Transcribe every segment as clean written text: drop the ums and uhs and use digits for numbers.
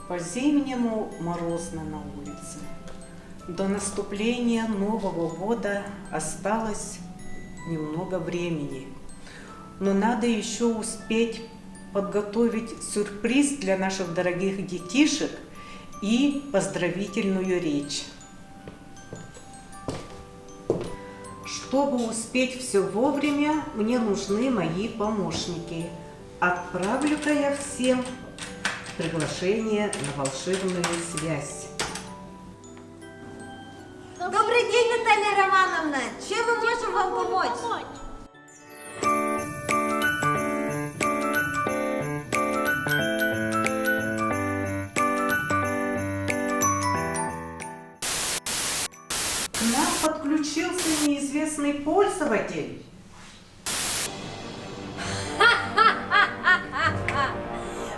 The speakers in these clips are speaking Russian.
По-зимнему морозно на улице. До наступления Нового года осталось немного времени. Но надо еще успеть подготовить сюрприз для наших дорогих детишек и поздравительную речь. Чтобы успеть все вовремя, мне нужны мои помощники. Отправлю-ка я всем приглашение на волшебную связь. Добрый день, Наталья Романовна! Чем мы можем вам помочь? К нам подключился неизвестный пользователь.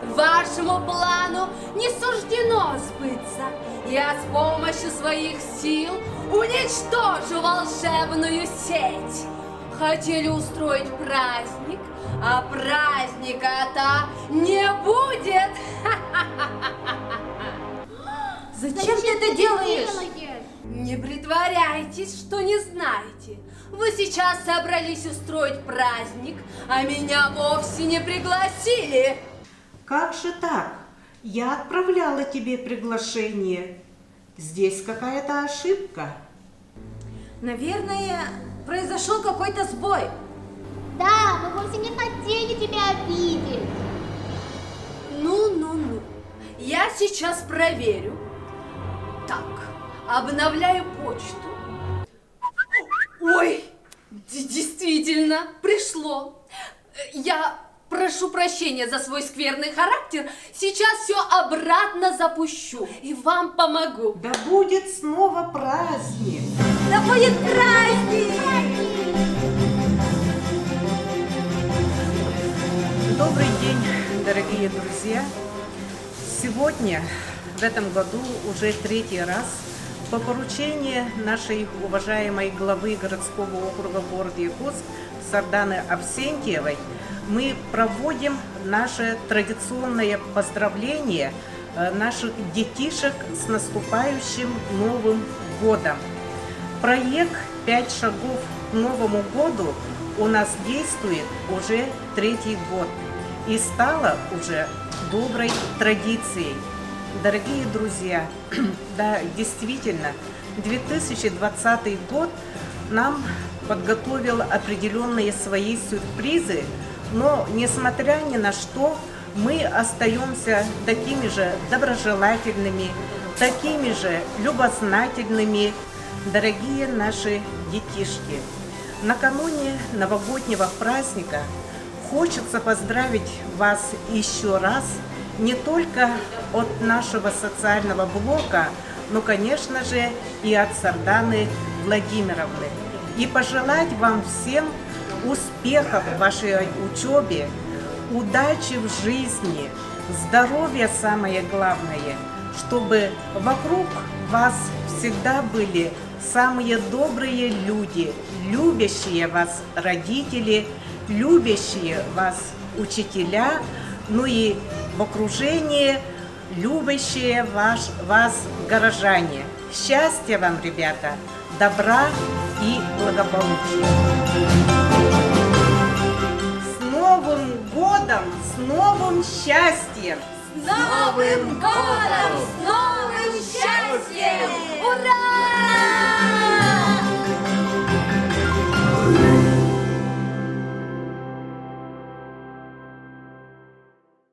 Вашему плану не суждено сбыться. Я с помощью своих сил уничтожу волшебную сеть. Хотели устроить праздник, а праздника-то не будет. Зачем ты это делаешь? Не притворяйтесь, что не знаете. Вы сейчас собрались устроить праздник, а меня вовсе не пригласили. Как же так? Я отправляла тебе приглашение. Здесь какая-то ошибка. Наверное, произошел какой-то сбой. Да, мы вовсе не хотели тебя обидеть. Ну. Я сейчас проверю. Так, обновляю почту. Ой, действительно, пришло. Я прошу прощения за свой скверный характер. Сейчас все обратно запущу и вам помогу. Да будет снова праздник. Да будет праздник! Добрый день, дорогие друзья! Сегодня, в этом году, уже третий раз по поручению нашей уважаемой главы городского округа города Якутск Сарданы Авсентьевой мы проводим наше традиционное поздравление наших детишек с наступающим Новым годом. Проект «5 шагов к Новому году» у нас действует уже третий год и стало уже доброй традицией. Дорогие друзья, да, действительно, 2020 год нам подготовил определенные свои сюрпризы, но, несмотря ни на что, мы остаемся такими же доброжелательными, такими же любознательными, дорогие наши детишки. Накануне новогоднего праздника хочется поздравить вас еще раз не только от нашего социального блока, но, конечно же, и от Сарданы Владимировны. И пожелать вам всем успехов в вашей учебе, удачи в жизни, здоровья самое главное, чтобы вокруг вас всегда были самые добрые люди, любящие вас родители, любящие вас учителя, ну и в окружении любящие вас горожане. Счастья вам, ребята, добра и благополучия. С Новым годом, с новым счастьем! С Новым годом! С новым счастьем! Ура!